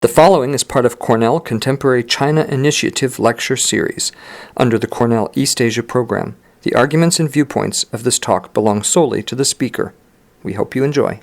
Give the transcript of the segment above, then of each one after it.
The following is part of Cornell Contemporary China Initiative Lecture Series under the Cornell East Asia program. The arguments and viewpoints of this talk belong solely to the speaker. We hope you enjoy.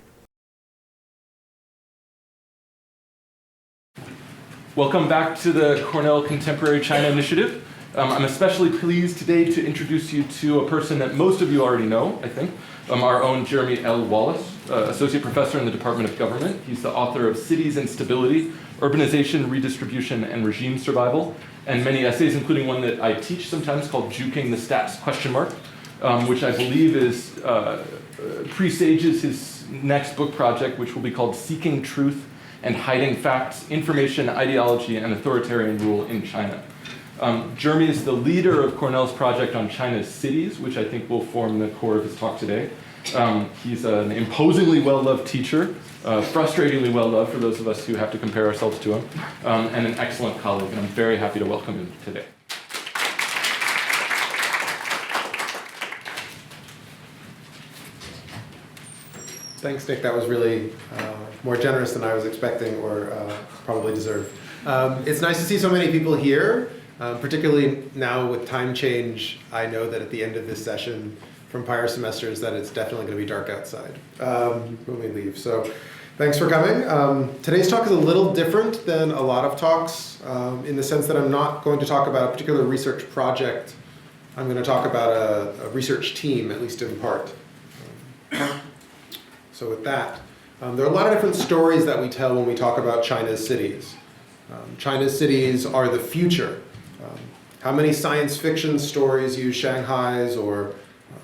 Welcome back to the Cornell Contemporary China Initiative. I'm especially pleased today to introduce you to a person that most of you already know, I think, our own Jeremy L. Wallace, Associate Professor in the Department of Government. He's the author of Cities and Stability, Urbanization, Redistribution, and Regime Survival, and many essays, including one that I teach sometimes called Juking the Stats ? Which I believe is presages his next book project, which will be called Seeking Truth and Hiding Facts, Information, Ideology, and Authoritarian Rule in China. Jeremy is the leader of Cornell's project on China's cities, which I think will form the core of his talk today. He's an imposingly well-loved teacher, frustratingly well-loved for those of us who have to compare ourselves to him, and an excellent colleague, and I'm very happy to welcome him today. Thanks, Nick. That was really more generous than I was expecting or probably deserved. It's nice to see so many people here, particularly now with time change. I know that at the end of this session from prior semesters that it's definitely going to be dark outside when we leave. So thanks for coming. Today's talk is a little different than a lot of talks in the sense that I'm not going to talk about a particular research project. I'm going to talk about a research team, at least in part. So with that, there are a lot of different stories that we tell when we talk about China's cities. China's cities are the future. How many science fiction stories use Shanghai's or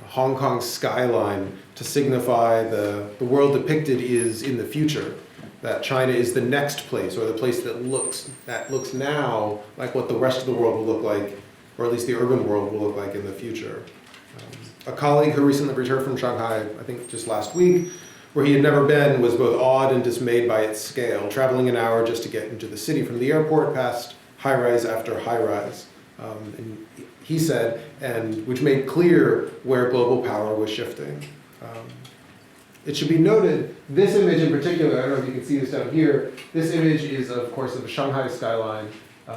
Hong Kong's skyline to signify the world depicted is in the future? That China is the next place, or the place that looks now like what the rest of the world will look like, or at least the urban world will look like in the future. A colleague who recently returned from Shanghai, I think just last week, where he had never been, was both awed and dismayed by its scale, traveling an hour just to get into the city from the airport past high-rise after high-rise. And he said, and which made clear where global power was shifting. It should be noted, this image in particular, I don't know if you can see this down here, this image is, of course, of the Shanghai skyline,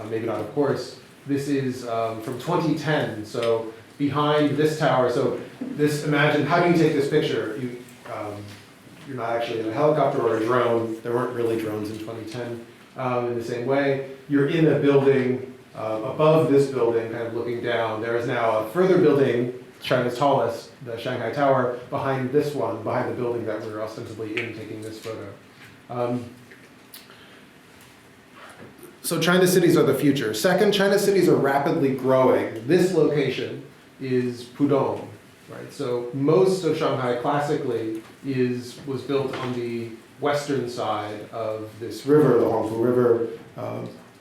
maybe not of course. This is from 2010, so behind this tower, so this, imagine, how do you take this picture? You're not actually in a helicopter or a drone. There weren't really drones in 2010 in the same way. You're in a building above this building, kind of looking down. There is now a further building, China's tallest, the Shanghai Tower, behind this one, behind the building that we're ostensibly in taking this photo. So China's cities are the future. Second, China's cities are rapidly growing. This location is Pudong. Right, so most of Shanghai classically was built on the western side of this river, the Huangpu River.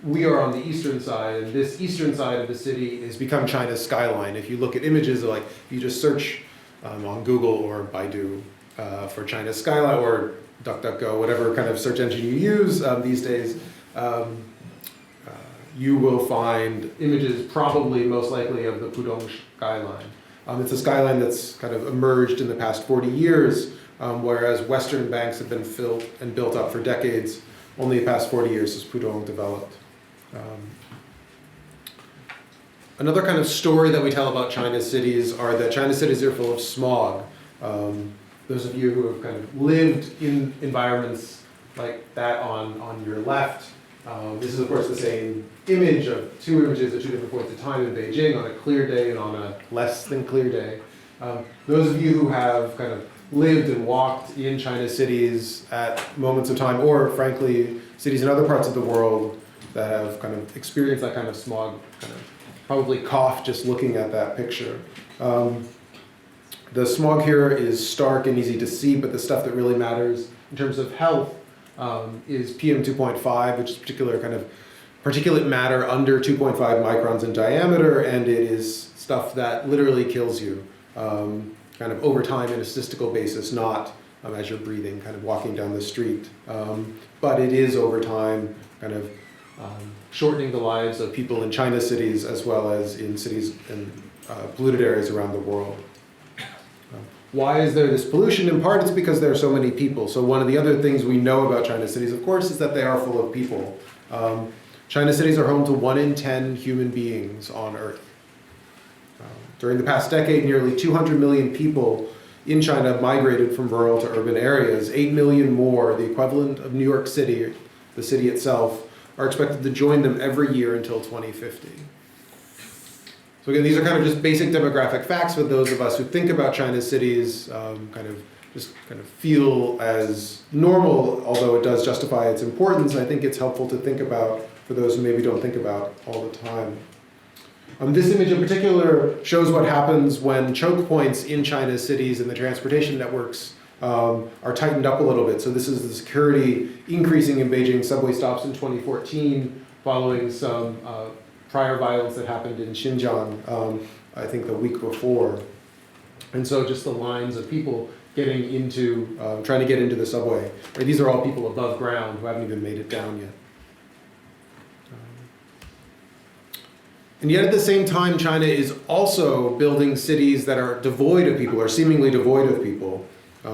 We are on the eastern side, and this eastern side of the city has become China's skyline. If you look at images, like if you just search on Google or Baidu for China's skyline or DuckDuckGo, whatever kind of search engine you use these days, you will find images probably most likely of the Pudong skyline. It's a skyline that's kind of emerged in the past 40 years, whereas western banks have been filled and built up for decades. Only the past 40 years has Pudong developed. Another kind of story that we tell about China's cities are that China's cities are full of smog. Those of you who have kind of lived in environments like that on your left, this is, of course, the same image of two images at two different points of time in Beijing on a clear day and on a less than clear day. Those of you who have kind of lived and walked in China's cities at moments of time, or frankly, cities in other parts of the world that have kind of experienced that kind of smog, kind of probably cough just looking at that picture. The smog here is stark and easy to see, but the stuff that really matters in terms of health is PM 2.5, which is particular kind of particulate matter under 2.5 microns in diameter, and it is stuff that literally kills you, kind of over time in a statistical basis, not as you're breathing, kind of walking down the street. But it is over time kind of shortening the lives of people in China's cities as well as in cities and polluted areas around the world. Why is there this pollution? In part, it's because there are so many people. So one of the other things we know about China cities, of course, is that they are full of people. China cities are home to 1 in 10 human beings on Earth. During the past decade, nearly 200 million people in China migrated from rural to urban areas. 8 million more, the equivalent of New York City, the city itself, are expected to join them every year until 2050. So again, these are kind of just basic demographic facts for those of us who think about China's cities, kind of feel as normal, although it does justify its importance. I think it's helpful to think about for those who maybe don't think about all the time. This image in particular shows what happens when choke points in China's cities and the transportation networks are tightened up a little bit. So this is the security increasing in Beijing subway stops in 2014 following some prior violence that happened in Xinjiang, I think the week before. And so just the lines of people getting into, trying to get into the subway. Right? These are all people above ground who haven't even made it down yet. And yet at the same time, China is also building cities that are devoid of people, or seemingly devoid of people.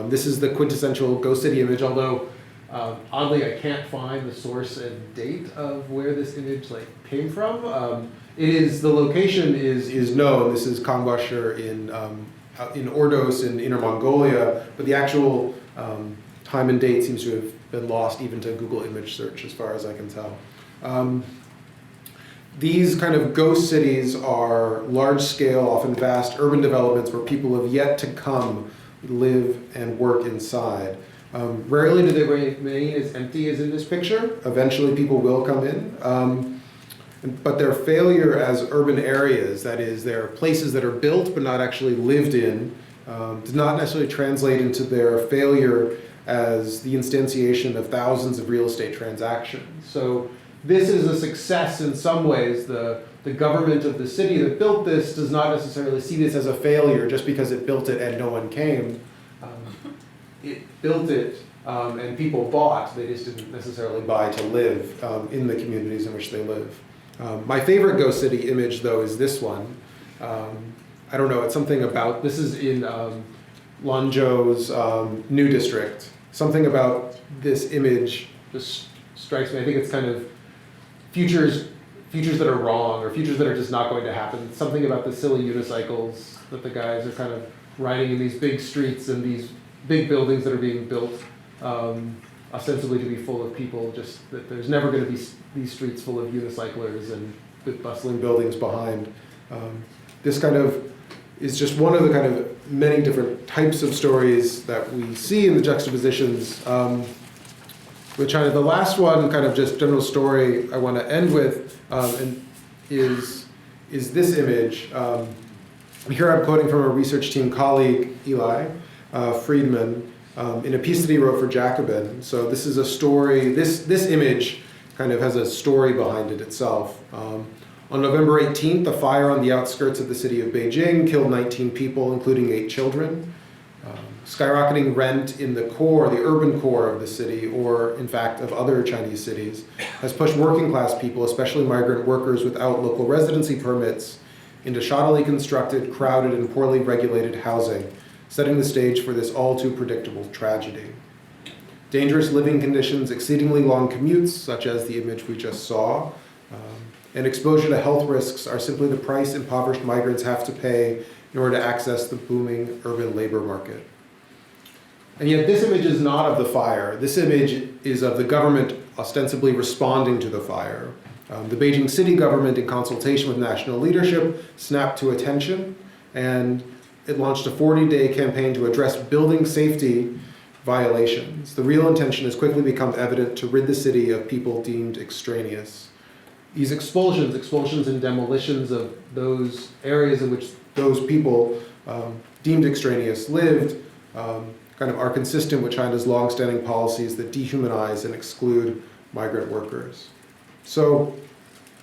This is the quintessential ghost city image, although oddly I can't find the source and date of where this image came from. The location is known. This is Kangbashi in Ordos in Inner Mongolia, but the actual time and date seems to have been lost even to Google image search as far as I can tell. These kind of ghost cities are large-scale, often vast urban developments where people have yet to come live and work inside. Rarely do they remain as empty as in this picture. Eventually people will come in. But their failure as urban areas, that is, they're places that are built but not actually lived in, does not necessarily translate into their failure as the instantiation of thousands of real estate transactions. So this is a success in some ways. The government of the city that built this does not necessarily see this as a failure just because it built it and no one came. It built it and people bought. They just didn't necessarily buy to live in the communities in which they live. My favorite ghost city image, though, is this one. I don't know, it's something about, this is in Lanzhou's new district. Something about this image just strikes me. I think it's kind of futures that are wrong, or futures that are just not going to happen. Something about the silly unicycles that the guys are kind of riding in these big streets and these big buildings that are being built ostensibly to be full of people, just that there's never going to be these streets full of unicyclers and with bustling buildings behind. This kind of is just one of the kind of many different types of stories that we see in the juxtapositions with China. The last one, kind of just general story I want to end with, is this image. Here I'm quoting from a research team colleague, Eli Friedman, in a piece that he wrote for Jacobin. So this is a story, this image kind of has a story behind it itself. On November 18th, a fire on the outskirts of the city of Beijing killed 19 people, including 8 children. Skyrocketing rent in the core, the urban core of the city, or in fact of other Chinese cities, has pushed working class people, especially migrant workers without local residency permits, into shoddily constructed, crowded, and poorly regulated housing, setting the stage for this all too predictable tragedy. Dangerous living conditions, exceedingly long commutes, such as the image we just saw, and exposure to health risks are simply the price impoverished migrants have to pay in order to access the booming urban labor market. And yet this image is not of the fire. This image is of the government ostensibly responding to the fire. The Beijing city government, in consultation with national leadership, snapped to attention, and it launched a 40-day campaign to address building safety violations. The real intention has quickly become evident: to rid the city of people deemed extraneous. These expulsions and demolitions of those areas in which those people deemed extraneous lived kind of are consistent with China's long-standing policies that dehumanize and exclude migrant workers. So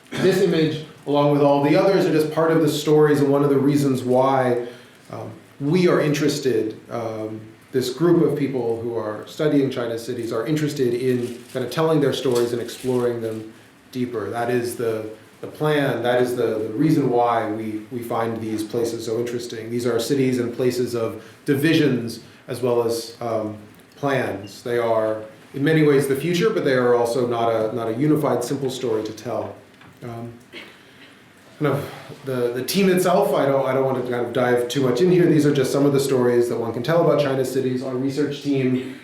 this image, along with all the others, are just part of the stories and one of the reasons why we are interested, this group of people who are studying China's cities are interested in kind of telling their stories and exploring them deeper. That is the the plan. That is the reason why we find these places so interesting. These are cities and places of divisions as well as plans. They are, in many ways, the future, but they are also not a unified, simple story to tell. Kind of the team itself, I don't want to kind of dive too much in here. These are just some of the stories that one can tell about China's cities. Our research team,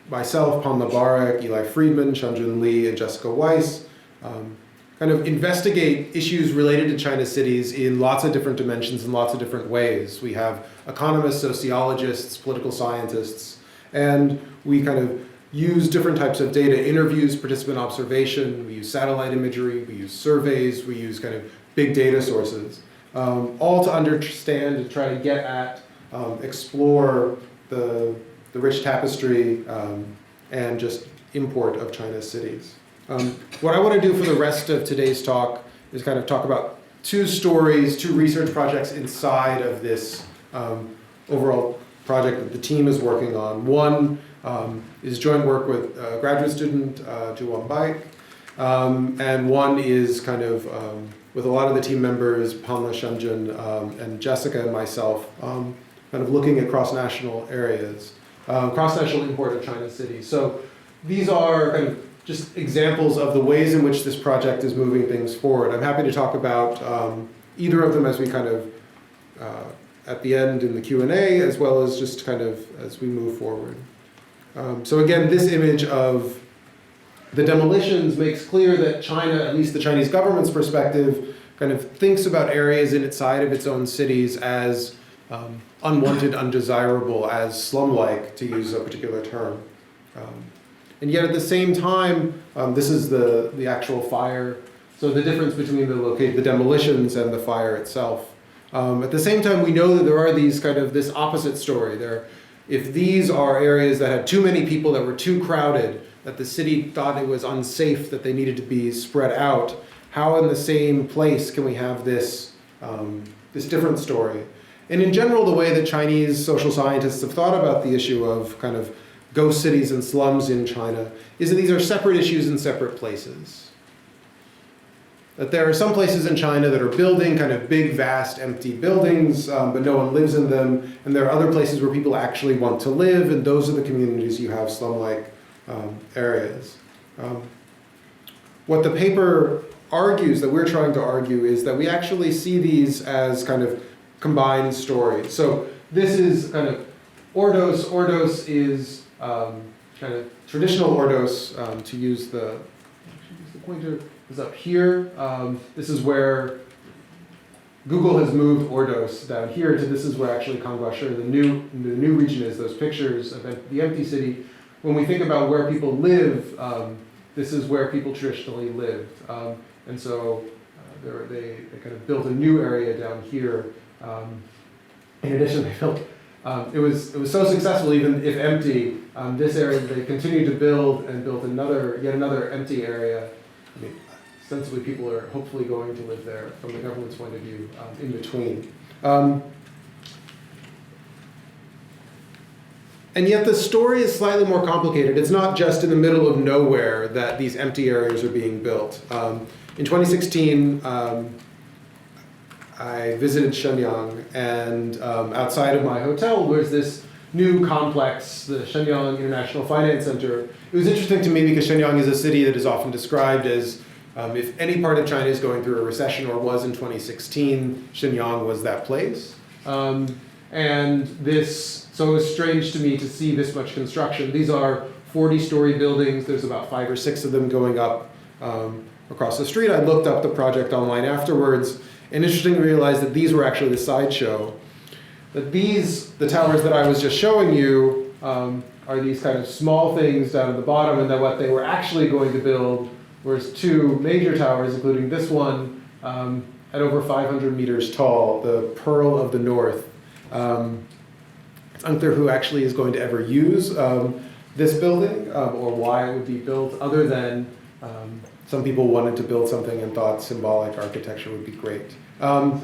myself, Pan Mubarak, Eli Friedman, Shunjun Lee, and Jessica Weiss, kind of investigate issues related to China's cities in lots of different dimensions and lots of different ways. We have economists, sociologists, political scientists, and we kind of use different types of data, interviews, participant observation, we use satellite imagery, we use surveys, we use kind of big data sources, all to understand and try to get at, explore the rich tapestry and just import of China's cities. What I want to do for the rest of today's talk is kind of talk about two stories, two research projects inside of this overall project that the team is working on. One is joint work with graduate student Juwon Baik, and one is kind of with a lot of the team members, Pamela Shunjun and Jessica and myself, kind of looking at cross-national areas, cross-national import of China's cities. So these are kind of just examples of the ways in which this project is moving things forward. I'm happy to talk about either of them as we kind of, at the end in the Q&A, as well as just kind of as we move forward. So again, this image of the demolitions makes clear that China, at least the Chinese government's perspective, kind of thinks about areas inside of its own cities as unwanted, undesirable, as slum-like, to use a particular term. And yet at the same time, this is the actual fire. So the difference between the demolitions and the fire itself. At the same time, we know that there are these kind of this opposite story. If these are areas that had too many people, that were too crowded, that the city thought it was unsafe, that they needed to be spread out, how in the same place can we have this different story? And in general, the way that Chinese social scientists have thought about the issue of kind of ghost cities and slums in China is that these are separate issues in separate places. That there are some places in China that are building kind of big, vast, empty buildings, but no one lives in them. And there are other places where people actually want to live, and those are the communities you have slum-like areas. What the paper argues, that we're trying to argue, is that we actually see these as kind of combined stories. So this is kind of Ordos. Ordos is kind of traditional Ordos, to use the pointer, is up here. This is where Google has moved Ordos down here to this is where actually Kangwasher, the new region is, those pictures of the empty city. When we think about where people live, this is where people traditionally lived. And so they kind of built a new area down here. In addition, they built, it was so successful, even if empty, this area they continued to build and built yet another empty area. I mean, ostensibly people are hopefully going to live there from the government's point of view in between. And yet the story is slightly more complicated. It's not just in the middle of nowhere that these empty areas are being built. In 2016, I visited Shenyang, and outside of my hotel was this new complex, the Shenyang International Finance Center. It was interesting to me because Shenyang is a city that is often described as, if any part of China is going through a recession or was in 2016, Shenyang was that place. And so it was strange to me to see this much construction. These are 40-story buildings. There's about 5 or 6 of them going up across the street. I looked up the project online afterwards, and interestingly realized that these were actually the sideshow. That the towers that I was just showing you, are these kind of small things down at the bottom, and that what they were actually going to build was 2 major towers, including this one, at over 500 meters tall, the Pearl of the North. It's unclear who actually is going to ever use this building or why it would be built, other than some people wanted to build something and thought symbolic architecture would be great. And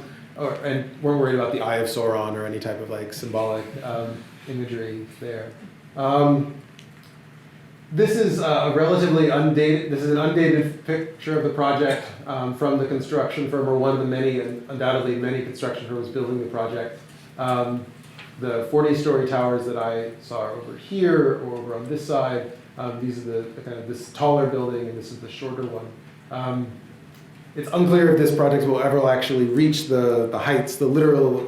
weren't worried about the Eye of Sauron or any type of like symbolic imagery there. This is a relatively undated, this is an undated picture of the project from the construction firm, or one of the many, and undoubtedly many construction firms building the project. The 40-story towers that I saw are over here or over on this side. These are the kind of this taller building, and this is the shorter one. It's unclear if this project will ever actually reach the heights, the literal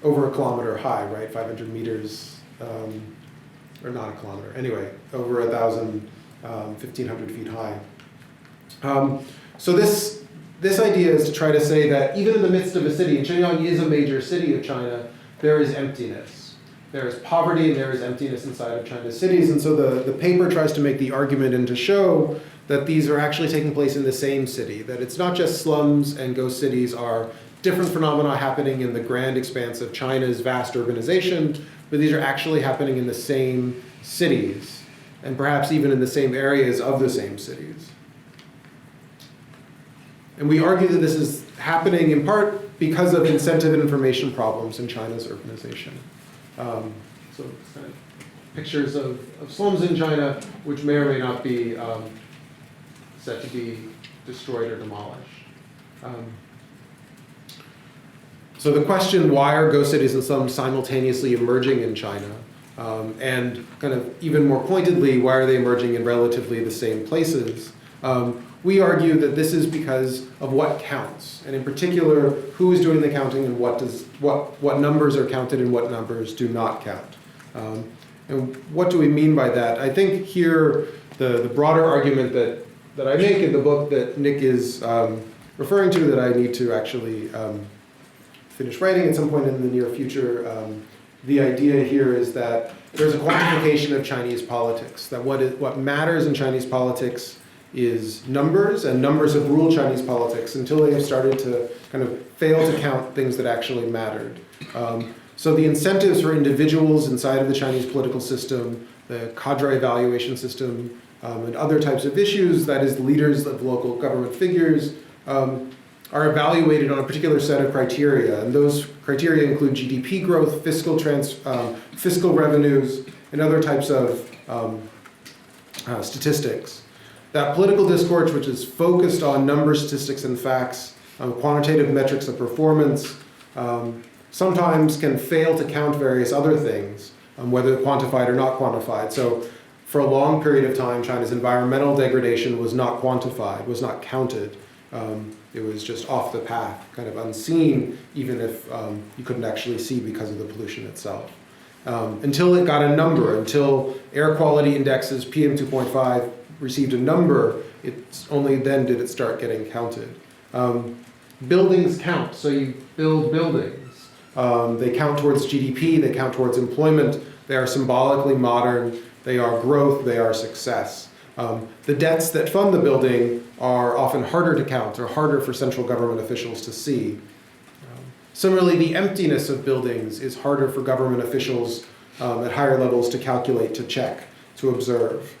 over a kilometer high, right? 500 meters, or not a kilometer, anyway, over 1,500 feet high. So this idea is to try to say that even in the midst of a city, and Shenyang is a major city of China, there is emptiness. There is poverty and there is emptiness inside of China's cities. And so the paper tries to make the argument and to show that these are actually taking place in the same city, that it's not just slums and ghost cities are different phenomena happening in the grand expanse of China's vast urbanization, but these are actually happening in the same cities, and perhaps even in the same areas of the same cities. And we argue that this is happening in part because of incentive and information problems in China's urbanization. So it's kind of pictures of slums in China, which may or may not be said to be destroyed or demolished. So the question, why are ghost cities and slums simultaneously emerging in China? And kind of even more pointedly, why are they emerging in relatively the same places? We argue that this is because of what counts, and in particular, who is doing the counting and what numbers are counted and what numbers do not count. And what do we mean by that? I think here the broader argument that I make in the book that Nick is referring to, that I need to actually finish writing at some point in the near future, the idea here is that there's a quantification of Chinese politics, that what matters in Chinese politics is numbers, and numbers have ruled Chinese politics until they have started to kind of fail to count things that actually mattered. So the incentives for individuals inside of the Chinese political system, the cadre evaluation system, and other types of issues, that is, leaders of local government figures, are evaluated on a particular set of criteria. And those criteria include GDP growth, fiscal revenues, and other types of statistics. That political discourse, which is focused on numbers, statistics, and facts, quantitative metrics of performance, sometimes can fail to count various other things, whether quantified or not quantified. So for a long period of time, China's environmental degradation was not quantified, was not counted. It was just off the path, kind of unseen, even if you couldn't actually see because of the pollution itself. Until it got a number, until air quality indexes, PM 2.5, received a number, it's only then did it start getting counted. Buildings count, so you build buildings. They count towards GDP, they count towards employment, they are symbolically modern, they are growth, they are success. The debts that fund the building are often harder to count or harder for central government officials to see. Similarly, the emptiness of buildings is harder for government officials at higher levels to calculate, to check, to observe.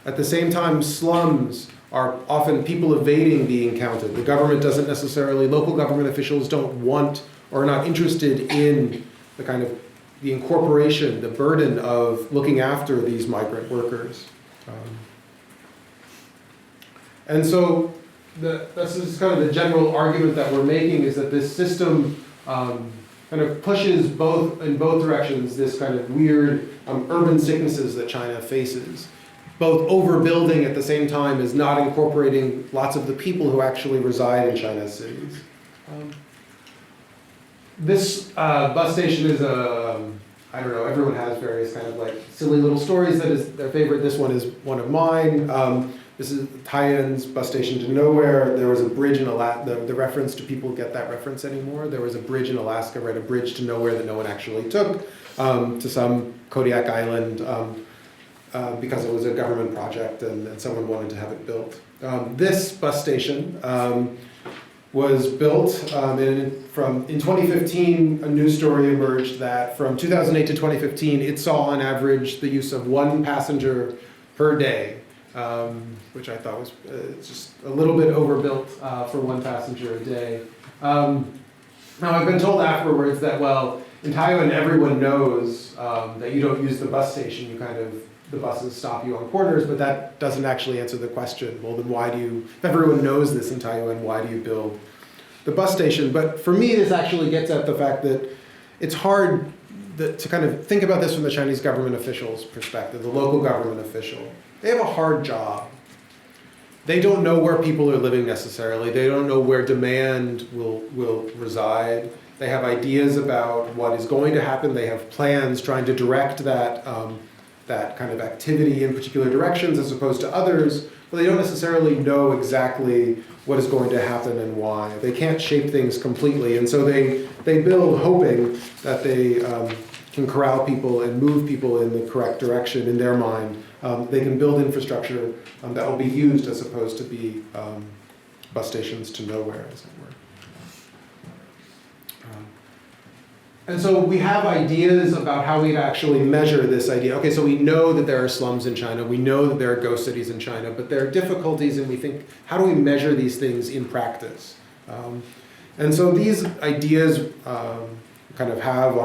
At the same time, slums are often people evading being counted. The government doesn't necessarily, local government officials don't want or are not interested in the kind of the incorporation, the burden of looking after these migrant workers. And so this is kind of the general argument that we're making, is that this system kind of pushes in both directions, this kind of weird urban sicknesses that China faces. Both overbuilding at the same time as not incorporating lots of the people who actually reside in China's cities. This bus station is I don't know, everyone has various kind of like silly little stories that is their favorite. This one is one of mine. This is Taiyan's bus station to nowhere. There was a bridge in Alaska, the reference to people get that reference anymore. There was a bridge in Alaska, right, a bridge to nowhere that no one actually took, to some Kodiak island, because it was a government project and someone wanted to have it built. This bus station was built in 2015. A news story emerged that from 2008 to 2015, it saw on average the use of one passenger per day, which I thought was just a little bit overbuilt for one passenger a day. Now I've been told afterwards that, well, in Taiwan everyone knows that you don't use the bus station, you kind of the buses stop you on corners, but that doesn't actually answer the question. Well, then why do you, if everyone knows this in Taiyuan, why do you build the bus station? But for me, this actually gets at the fact that it's hard to kind of think about this from the Chinese government official's perspective, the local government official. They have a hard job. They don't know where people are living necessarily. They don't know where demand will reside. They have ideas about what is going to happen. They have plans trying to direct that kind of activity in particular directions as opposed to others, but they don't necessarily know exactly what is going to happen and why. They can't shape things completely, and so they build hoping that they can corral people and move people in the correct direction in their mind. They can build infrastructure that will be used as opposed to be bus stations to nowhere, as it were. And so we have ideas about how we'd actually measure this idea. Okay, so we know that there are slums in China. We know that there are ghost cities in China, but there are difficulties, and we think, how do we measure these things in practice? And so these ideas kind of have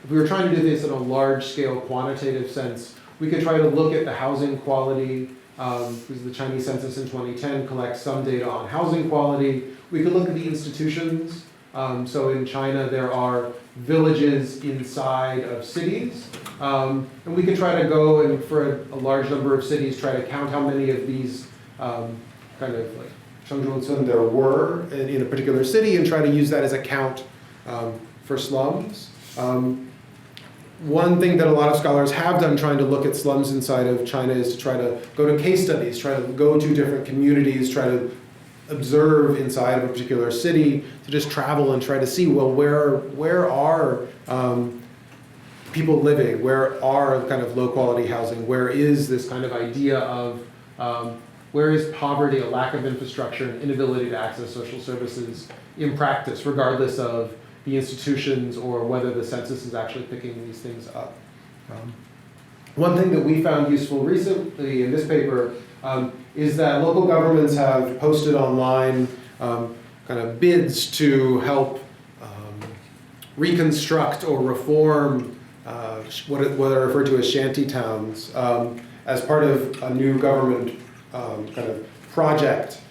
if we were trying to do this in a large-scale quantitative sense, we could try to look at the housing quality, because the Chinese census in 2010 collects some data on housing quality. We could look at the institutions. So in China, there are villages inside of cities. And we could try to go and for a large number of cities, try to count how many of these kind of like Chengzhongcun there were in a particular city and try to use that as a count for slums. One thing that a lot of scholars have done trying to look at slums inside of China is to try to go to case studies, try to go to different communities, try to observe inside of a particular city, to just travel and try to see, well, where are people living? Where are kind of low quality housing? Where is this kind of idea of, where is poverty, a lack of infrastructure, and inability to access social services in practice, regardless of the institutions or whether the census is actually picking these things up. One thing that we found useful recently in this paper is that local governments have posted online kind of bids to help reconstruct or reform what are referred to as shanty towns as part of a new government kind of project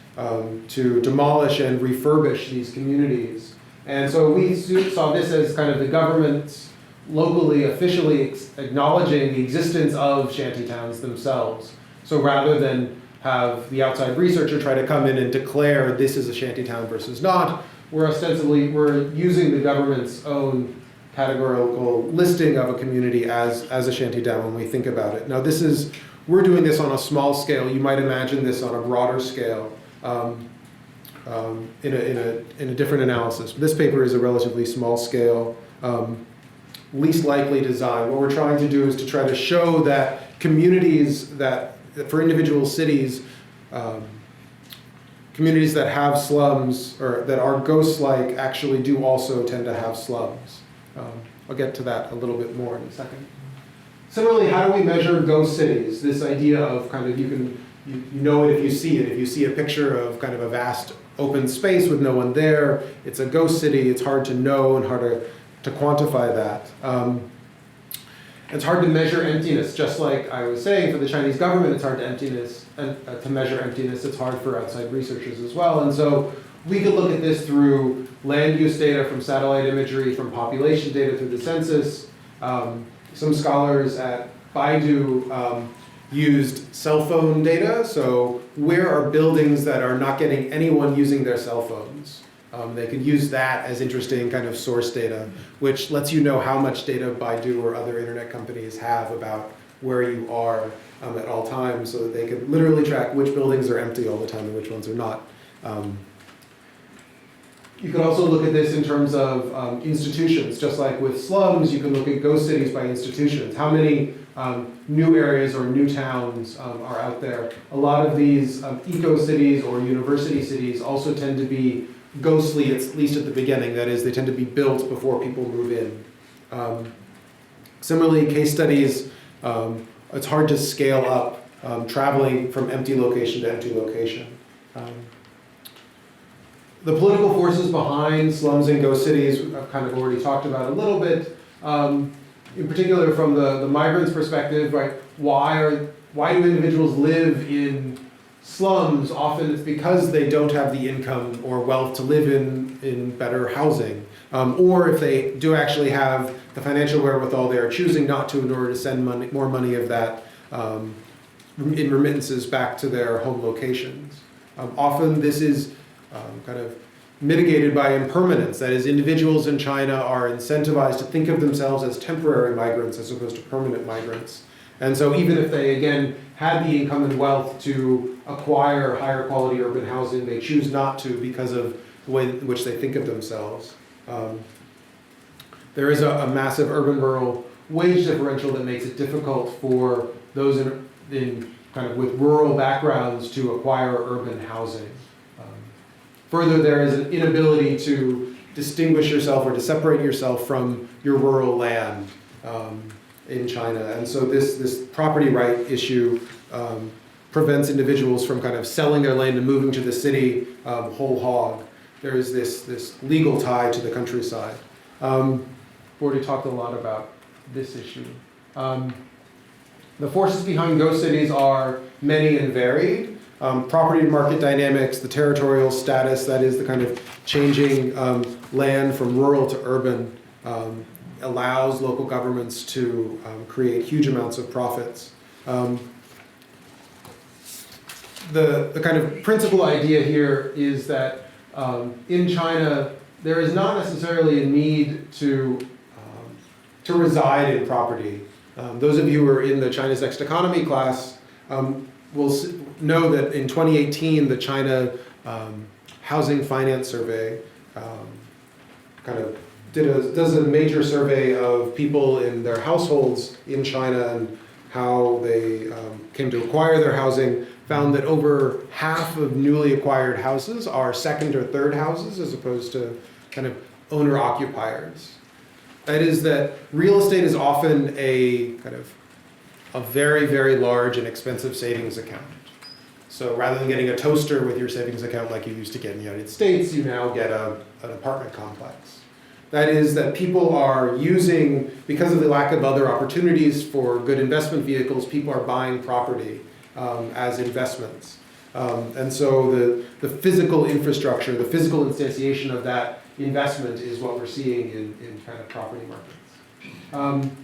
to demolish and refurbish these communities. And so we saw this as kind of the government's locally, officially acknowledging the existence of shantytowns themselves. So rather than have the outside researcher try to come in and declare this is a shantytown versus not, we're using the government's own categorical listing of a community as a shantytown when we think about it. Now we're doing this on a small scale. You might imagine this on a broader scale. In a different analysis. This paper is a relatively small scale, least likely design. What we're trying to do is to try to show that communities that for individual cities, communities that have slums or that are ghost-like actually do also tend to have slums. I'll get to that a little bit more in a second. Similarly, how do we measure ghost cities? This idea of kind of you know it if you see it. If you see a picture of kind of a vast open space with no one there, it's a ghost city. It's hard to know and hard to quantify that. It's hard to measure emptiness, just like I was saying, for the Chinese government, it's hard to measure emptiness. It's hard for outside researchers as well. And so we could look at this through land use data from satellite imagery, from population data through the census. Some scholars at Baidu used cell phone data. So where are buildings that are not getting anyone using their cell phones? They could use that as interesting kind of source data, which lets you know how much data Baidu or other internet companies have about where you are at all times, so that they could literally track which buildings are empty all the time and which ones are not. You could also look at this in terms of institutions. Just like with slums, you can look at ghost cities by institutions. How many new areas or new towns are out there? A lot of these eco-cities or university cities also tend to be ghostly, at least at the beginning. That is, they tend to be built before people move in. Similarly, case studies, it's hard to scale up traveling from empty location to empty location. The political forces behind slums and ghost cities I've kind of already talked about a little bit. In particular, from the migrants' perspective, right? why do individuals live in slums? Often it's because they don't have the income or wealth to live in better housing. Or if they do actually have the financial wherewithal, they are choosing not to in order to send more money of that in remittances back to their home locations. Often this is kind of mitigated by impermanence. That is, individuals in China are incentivized to think of themselves as temporary migrants as opposed to permanent migrants. And so even if they, again, had the income and wealth to acquire higher quality urban housing, they choose not to because of the way in which they think of themselves. There is a massive urban-rural wage differential that makes it difficult for those in kind of with rural backgrounds to acquire urban housing. Further, there is an inability to distinguish yourself or to separate yourself from your rural land in China. And so this property right issue prevents individuals from kind of selling their land and moving to the city whole hog. There is this legal tie to the countryside. We've already talked a lot about this issue. The forces behind ghost cities are many and varied. Property and market dynamics, the territorial status, that is the kind of changing land from rural to urban, allows local governments to create huge amounts of profits. The kind of principal idea here is that in China, there is not necessarily a need to reside in property. Those of you who are in the China's Next Economy class will know that in 2018, the China Housing Finance Survey kind of does a major survey of people in their households in China and how they came to acquire their housing, found that over half of newly acquired houses are second or third houses as opposed to kind of owner-occupiers. That is that real estate is often a kind of a very, very large and expensive savings account. So rather than getting a toaster with your savings account like you used to get in the United States, you now get an apartment complex. That is that people are using, because of the lack of other opportunities for good investment vehicles, people are buying property as investments. And so the physical infrastructure, the physical instantiation of that investment is what we're seeing in kind of property markets.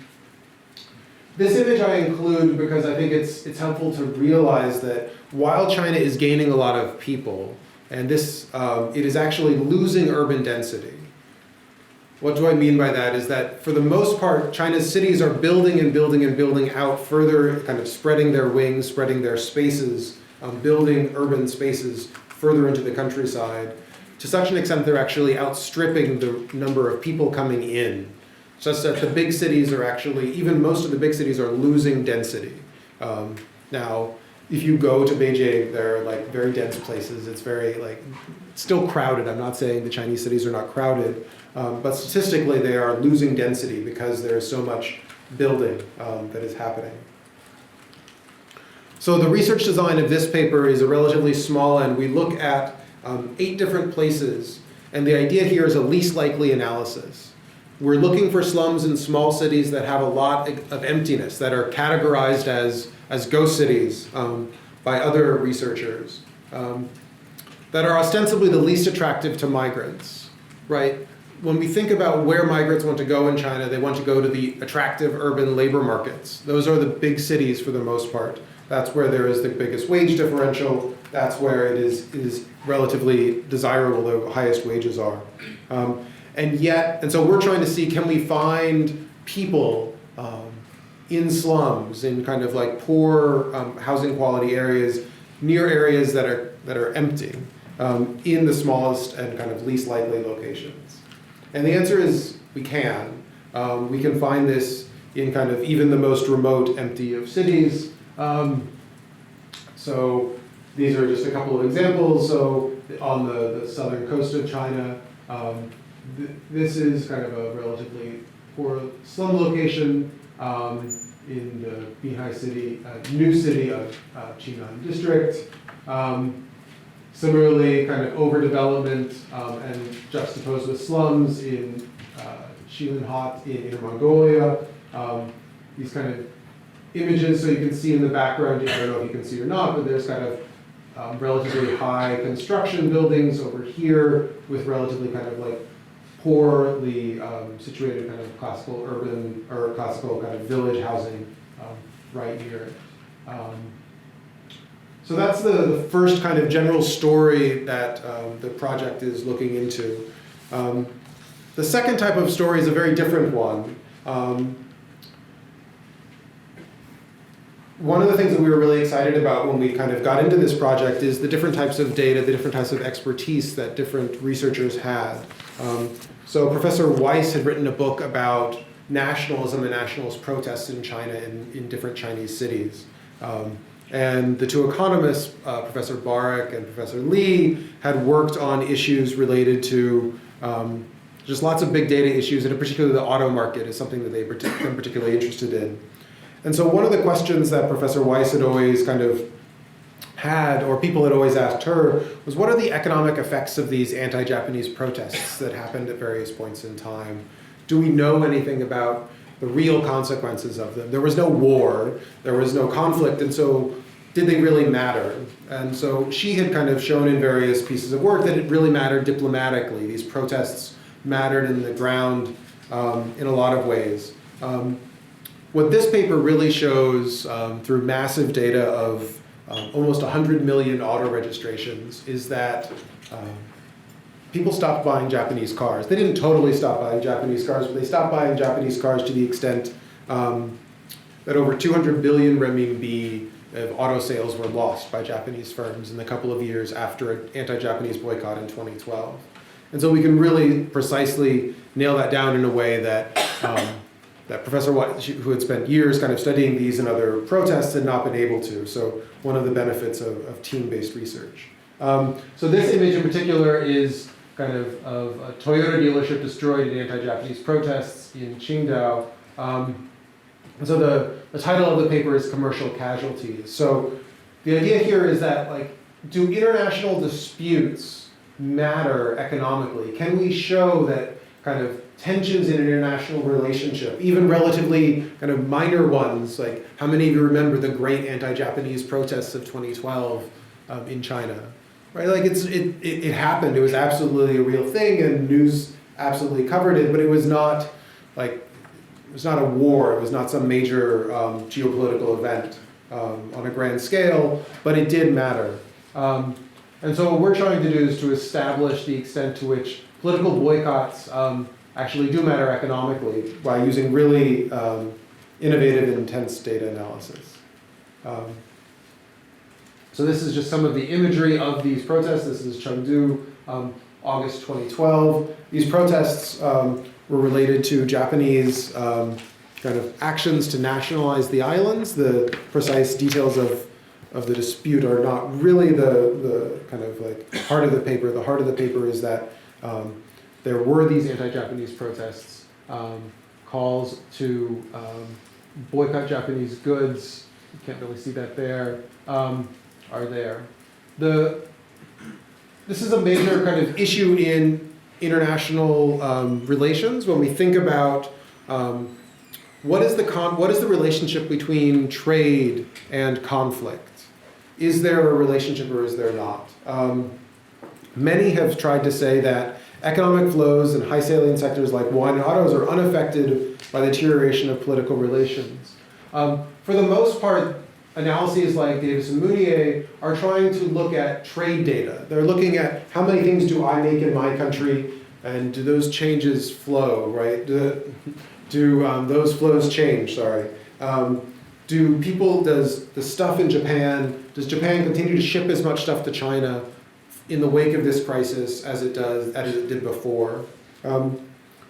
This image I include because I think it's helpful to realize that while China is gaining a lot of people, and this it is actually losing urban density. What do I mean by that is that for the most part, China's cities are building and building and building out further, kind of spreading their wings, spreading their spaces, building urban spaces further into the countryside. To such an extent, they're actually outstripping the number of people coming in, such that the big cities are actually, even most of the big cities are losing density. Now, if you go to Beijing, they're like very dense places. It's very still crowded. I'm not saying the Chinese cities are not crowded, but statistically they are losing density because there's so much building that is happening. So the research design of this paper is a relatively small end. We look at 8 different places, and the idea here is a least likely analysis. We're looking for slums in small cities that have a lot of emptiness, that are categorized as ghost cities by other researchers, that are ostensibly the least attractive to migrants, right? When we think about where migrants want to go in China, they want to go to the attractive urban labor markets. Those are the big cities for the most part. That's where there is the biggest wage differential. That's where it is relatively desirable, the highest wages are. And so we're trying to see, can we find people in slums, in kind of like poor housing quality areas, near areas that are empty, in the smallest and kind of least likely locations? And the answer is we can. We can find this in kind of even the most remote, empty of cities. So these are just a couple of examples. So on the southern coast of China, this is kind of a relatively poor slum location in the Bihai city, new city of Qingan district. Similarly, kind of overdevelopment and juxtaposed with slums in Shilinhat in Inner Mongolia. These kind of images, so you can see in the background, I don't know if you can see or not, but there's kind of relatively high construction buildings over here with relatively kind of like poorly situated kind of classical urban or classical kind of village housing right here. So that's the first kind of general story that the project is looking into. The second type of story is a very different one. One of the things that we were really excited about when we kind of got into this project is the different types of data, the different types of expertise that different researchers had. So Professor Weiss had written a book about nationalism and nationalist protests in China in different Chinese cities. And the two economists, Professor Barak and Professor Li, had worked on issues related to just lots of big data issues, and particularly the auto market is something that they've been particularly interested in. And so one of the questions that Professor Weiss had always kind of had, or people had always asked her, was what are the economic effects of these anti-Japanese protests that happened at various points in time? Do we know anything about the real consequences of them? There was no war, there was no conflict, and so did they really matter? And so she had kind of shown in various pieces of work that it really mattered diplomatically. These protests mattered in the ground in a lot of ways. What this paper really shows through massive data of almost 100 million auto registrations is that people stopped buying Japanese cars. They didn't totally stop buying Japanese cars, but they stopped buying Japanese cars to the extent that over 200 billion renminbi of auto sales were lost by Japanese firms in the couple of years after an anti-Japanese boycott in 2012. And so we can really precisely nail that down in a way that that Professor Watt, who had spent years kind of studying these and other protests, had not been able to. So one of the benefits of team-based research. So this image in particular is kind of a Toyota dealership destroyed in anti-Japanese protests in Qingdao. And so the title of the paper is Commercial Casualties. So the idea here is that, like, do international disputes matter economically? Can we show that kind of tensions in an international relationship, even relatively kind of minor ones, like how many of you remember the great anti-Japanese protests of 2012 in China? Right, like it happened. It was absolutely a real thing, and news absolutely covered it. But it was not like it was not a war. It was not some major geopolitical event on a grand scale. But it did matter. And so what we're trying to do is to establish the extent to which political boycotts actually do matter economically by using really innovative and intense data analysis. So this is just some of the imagery of these protests. This is Chengdu, August 2012. These protests were related to Japanese kind of actions to nationalize the islands. The precise details of the dispute are not really the kind of like heart of the paper. The heart of the paper is that there were these anti-Japanese protests, calls to boycott Japanese goods. You can't really see that there. Are there. This is a major kind of issue in international relations when we think about what is the relationship between trade and conflict? Is there a relationship or is there not? Many have tried to say that economic flows in high salient sectors like wine and autos are unaffected by the deterioration of political relations. For the most part, analyses like Davis and Mounier are trying to look at trade data. They're looking at how many things do I make in my country, and do those changes flow, right? Do those flows change, sorry. Does the stuff in Japan, does Japan continue to ship as much stuff to China in the wake of this crisis as it did before?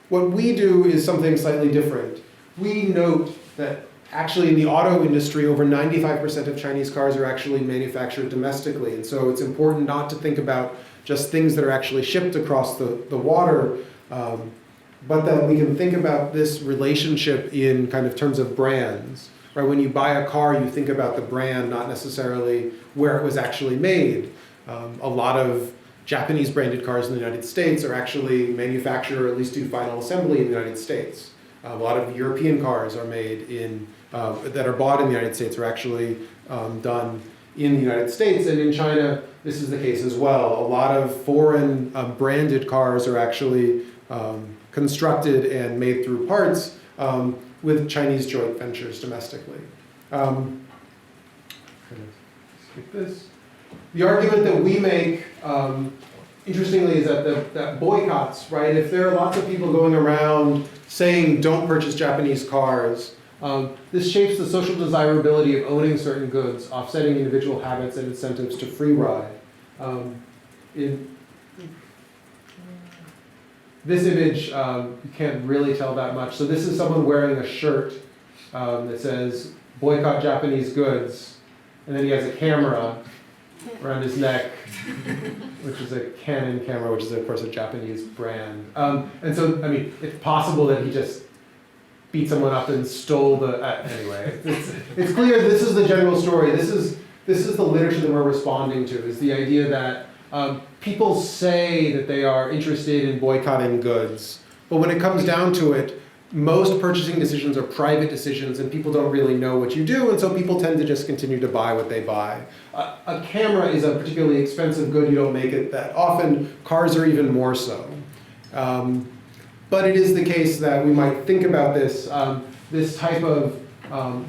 What we do is something slightly different. We note that actually in the auto industry, over 95% of Chinese cars are actually manufactured domestically. And so it's important not to think about just things that are actually shipped across the water, but that we can think about this relationship in kind of terms of brands. Right? When you buy a car, you think about the brand, not necessarily where it was actually made. A lot of Japanese branded cars in the United States are actually manufactured or at least do final assembly in the United States. A lot of European cars are made in that are bought in the United States are actually done in the United States, and in China, this is the case as well. A lot of foreign branded cars are actually constructed and made through parts with Chinese joint ventures domestically. Skip this. The argument that we make, interestingly, is that boycotts, right? If there are lots of people going around saying don't purchase Japanese cars, this shapes the social desirability of owning certain goods, offsetting individual habits and incentives to free ride. In this image, you can't really tell that much. So this is someone wearing a shirt that says, boycott Japanese goods, and then he has a camera around his neck, which is a Canon camera, which is, of course, a Japanese brand. And so, I mean, it's possible that he just beat someone up and stole the, anyway. It's clear this is the general story. This is the literature that we're responding to, is the idea that people say that they are interested in boycotting goods, but when it comes down to it, most purchasing decisions are private decisions and people don't really know what you do, and so people tend to just continue to buy what they buy. A camera is a particularly expensive good, you don't make it that often. Cars are even more so. But it is the case that we might think about this. This type of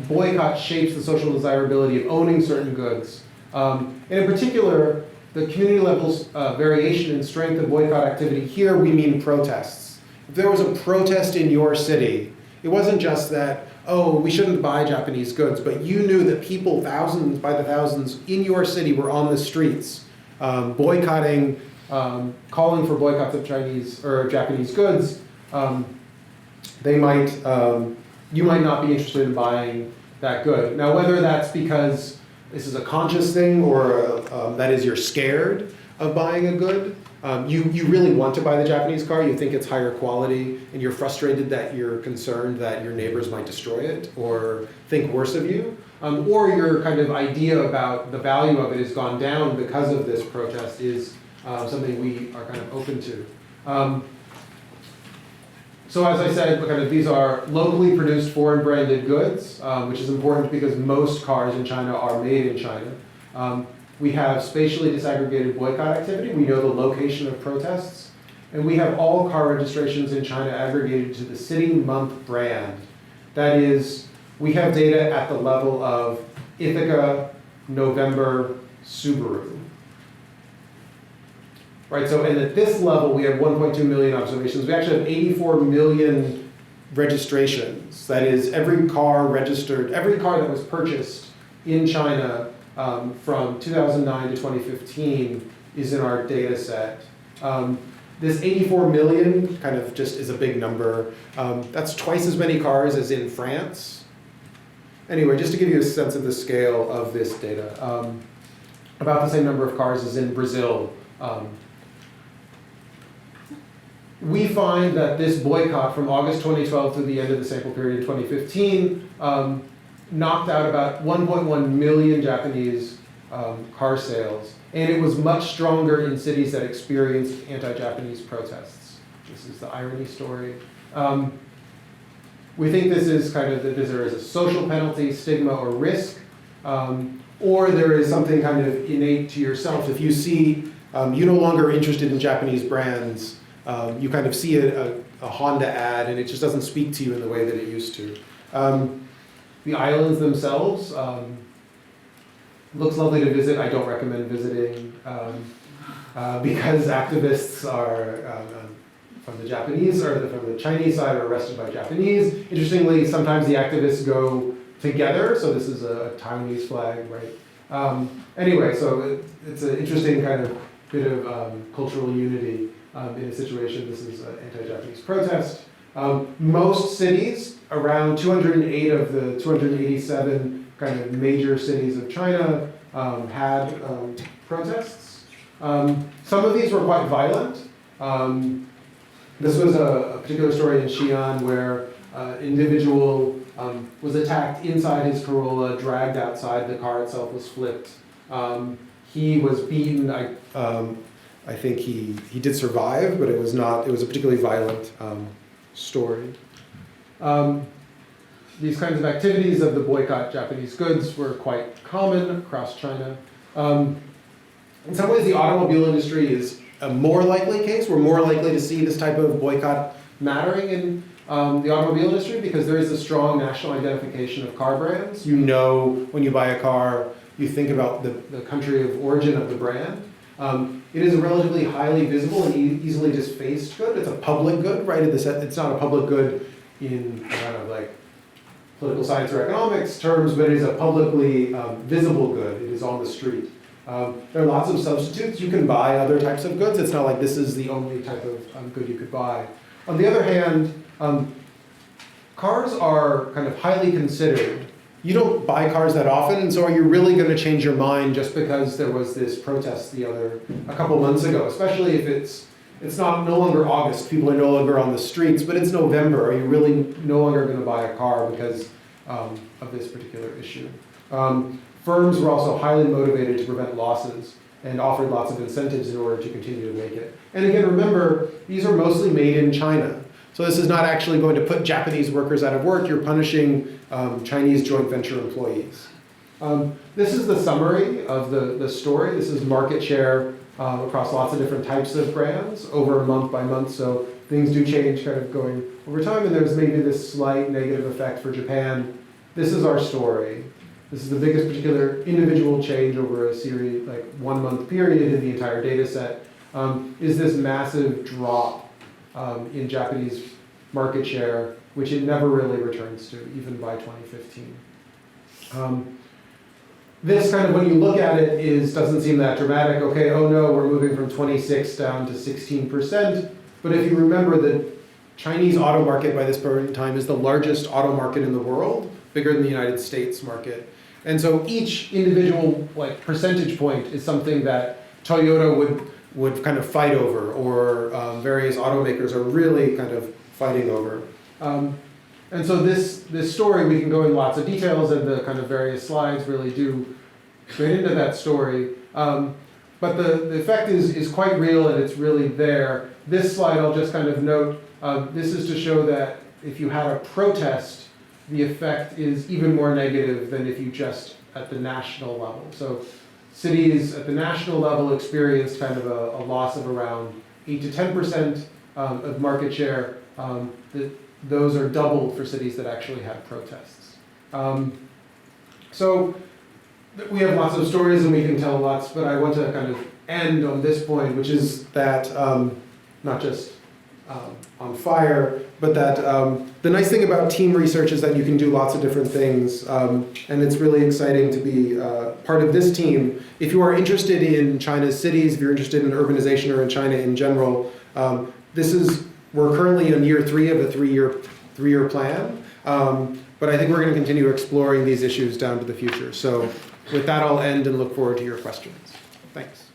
boycott shapes the social desirability of owning certain goods. And in particular, the community level's variation in strength of boycott activity, here we mean protests. If there was a protest in your city, it wasn't just that, oh, we shouldn't buy Japanese goods, but you knew that people, thousands by the thousands, in your city were on the streets boycotting, calling for boycotts of Chinese or Japanese goods. You might not be interested in buying that good. Now, whether that's because this is a conscious thing or that is you're scared of buying a good, you really want to buy the Japanese car, you think it's higher quality, and you're frustrated that you're concerned that your neighbors might destroy it or think worse of you, or your kind of idea about the value of it has gone down because of this protest is something we are kind of open to. So as I said, kind of these are locally produced foreign branded goods, which is important because most cars in China are made in China. We have spatially disaggregated boycott activity. We know the location of protests. And we have all car registrations in China aggregated to the city, month, brand. That is, we have data at the level of Ithaca, November, Subaru. Right, so and at this level, we have 1.2 million observations. We actually have 84 million registrations. That is, every car that was purchased in China from 2009 to 2015 is in our data set. This 84 million kind of just is a big number. That's twice as many cars as in France. Anyway, just to give you a sense of the scale of this data, about the same number of cars as in Brazil. We find that this boycott from August 2012 through the end of the sample period in 2015 knocked out about 1.1 million Japanese car sales, and it was much stronger in cities that experienced anti-Japanese protests. This is the irony story. We think this is kind of that there is a social penalty, stigma, or risk, or there is something kind of innate to yourself. If you see you're no longer interested in Japanese brands, you kind of see a Honda ad, and it just doesn't speak to you in the way that it used to. The islands themselves looks lovely to visit. I don't recommend visiting because activists are from the Japanese or from the Chinese side are arrested by Japanese. Interestingly, sometimes the activists go together, so this is a Taiwanese flag, right? Anyway, so it's an interesting kind of bit of cultural unity in a situation. This is an anti-Japanese protest. Most cities, around 208 of the 287 kind of major cities of China had protests. Some of these were quite violent. This was a particular story in Xi'an where an individual was attacked inside his Corolla, dragged outside, the car itself was flipped. He was beaten. I think he did survive, but it was a particularly violent story. these kinds of activities of the boycott Japanese goods were quite common across China. In some ways, the automobile industry is a more likely case. We're more likely to see this type of boycott mattering in the automobile industry because there is a strong national identification of car brands. You know when you buy a car, you think about the country of origin of the brand. It is a relatively highly visible and easily defaced good. It's a public good, right? It's not a public good in kind of like political science or economics terms, but it is a publicly visible good. It is on the street. There are lots of substitutes. You can buy other types of goods. It's not like this is the only type of good you could buy. On the other hand, cars are kind of highly considered. You don't buy cars that often, so are you really going to change your mind just because there was this protest a couple months ago, especially if it's no longer August, people are no longer on the streets, but it's November. Are you really no longer going to buy a car because of this particular issue? Firms were also highly motivated to prevent losses and offered lots of incentives in order to continue to make it. And again, remember, these are mostly made in China. So this is not actually going to put Japanese workers out of work. You're punishing Chinese joint venture employees. This is the summary of the story. This is market share across lots of different types of brands over month by month. So things do change kind of going over time. And there's maybe this slight negative effect for Japan. This is our story. This is the biggest particular individual change over a series, like 1 month period in the entire data set, is this massive drop in Japanese market share, which it never really returns to, even by 2015. This kind of, when you look at it, doesn't seem that dramatic. Okay, oh no, we're moving from 26 down to 16%. But if you remember the Chinese auto market by this point in time is the largest auto market in the world, bigger than the United States market. And so each individual percentage point is something that Toyota would kind of fight over, or various automakers are really kind of fighting over. And so this story, we can go in lots of details, and the kind of various slides really do get into that story. But the effect is quite real, and it's really there. This slide, I'll just kind of note, this is to show that if you had a protest, the effect is even more negative than if you just at the national level. So cities at the national level experienced kind of a loss of around 8 to 10% of market share. Those are doubled for cities that actually had protests. So we have lots of stories and we can tell lots, but I want to kind of end on this point, which is that not just on fire, but that the nice thing about team research is that you can do lots of different things, and it's really exciting to be part of this team. If you are interested in China's cities, if you're interested in urbanization or in China in general, we're currently in year 3 of a three-year plan, but I think we're going to continue exploring these issues down to the future. So with that, I'll end and look forward to your questions. Thanks.